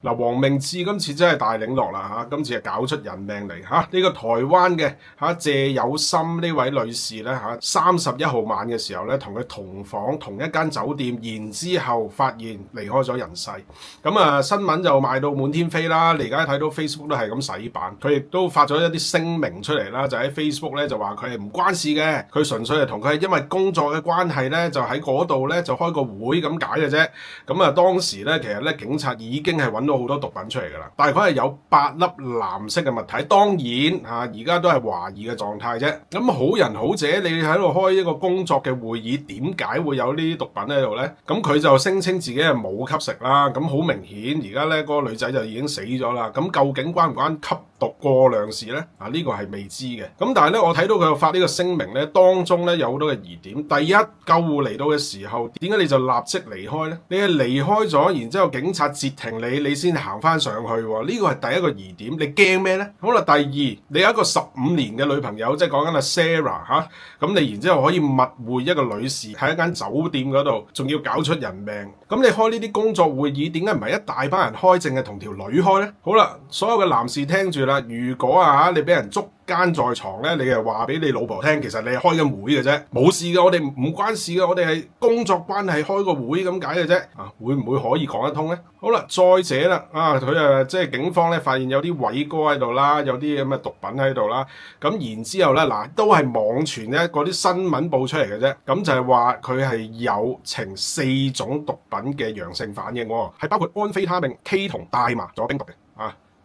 嗱，黃明志今次真係大領落啦嚇，今次係搞出人命嚟嚇。呢個台灣嘅謝有心呢位女士咧嚇，31號晚嘅時候咧，同佢同房同一間酒店，然之後發現離開咗人世。咁新聞就賣到滿天飛啦。你而家睇到 Facebook 都係咁洗版，佢亦都發咗一啲聲明出嚟啦，就喺 Facebook 咧就話佢係唔關事嘅，佢純粹係同佢係因為工作嘅關係咧，就喺嗰度咧就開個會咁解嘅啫。咁當時咧其實咧警察已經係揾到好多毒品出嚟㗎啦，但係佢係有8粒藍色嘅物體，當然而家都係懷疑嘅狀態啫。咁好人好姐，你喺度開一個工作嘅會議，點解會有呢啲毒品喺度呢？咁佢就聲稱自己係冇吸食啦，咁好明顯而家咧嗰個女仔就已經死咗啦。咁究竟關唔關吸毒過量事呢？呢個係未知嘅。咁但係咧，我睇到佢發呢個聲明咧，當中咧有好多嘅疑點。第一，救護嚟到嘅時候，點解你就立即離開呢？你係離開咗，然之後警察截停你，你先行翻上去喎。呢個係第一個疑點。你驚咩呢？好啦，第二，你有一個15年嘅女朋友，即係講緊阿 Sarah 嚇，咁你然之後可以密會一個女士喺一間酒店嗰度，仲要搞出人命。咁你開呢啲工作會議，點解唔係一大班人開，淨係同條女開呢？好啦，所有嘅男士聽住啦，如果你俾人捉奸在床咧，你係話俾你老婆聽，其實你係開緊會嘅啫，冇事嘅，我哋唔關事嘅，我哋係工作關係開個會咁解嘅啫。會唔會可以講得通呢？好啦，再者啦，佢即係警方咧發現有啲偉哥喺度啦，有啲咁嘅毒品喺度啦，咁然之後咧都係網傳咧嗰啲新聞報出嚟嘅啫，咁就係話佢係有呈4種毒品嘅陽性反應喎，係包括安非他命、K 酮、大麻仲有冰毒嘅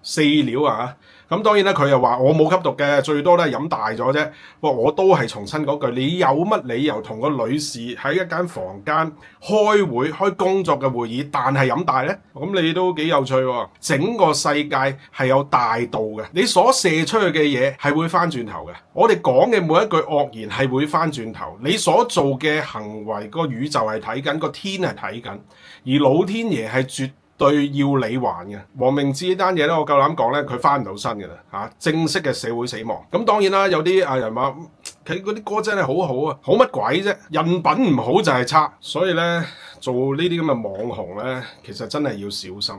4料咁當然啦，佢又話我冇吸毒嘅，最多都係飲大咗啫。我都係重申嗰句，你有乜理由同個女士喺一間房間開會開工作嘅會議，但係飲大呢？咁你都幾有趣喎。整個世界係有大道嘅，你所射出去嘅嘢係會翻轉頭嘅。我哋講嘅每一句惡言係會翻轉頭，你所做嘅行為個宇宙係睇緊，個天係睇緊，而老天爺係絕對要你還嘅。黃明志呢單嘢咧，我夠膽講咧，佢翻唔到身嘅啦，正式嘅社會死亡。咁當然啦，有啲人話佢嗰啲歌真係好好啊，好乜鬼啫？人品唔好就係差，所以咧做呢啲咁嘅網紅咧，其實真係要小心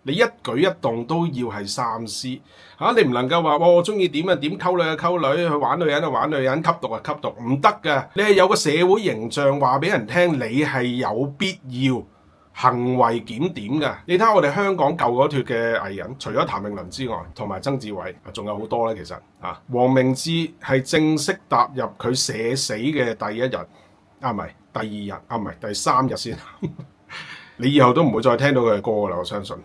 你一舉一動都要係三思你唔能夠話我中意點就點，溝女就溝女，去玩女人就玩女人，吸毒就吸毒，唔得㗎。你係有個社會形象，話俾人聽你係有必要行為檢點㗎。你睇下我哋香港救嗰脫嘅藝人，除咗譚詠麟之外，同埋曾志偉，仲有好多咧。其實黃明志係正式踏入佢社死嘅第1日，唔係第2日，唔係第3日先。你以後都唔會再聽到佢嘅歌啦，我相信。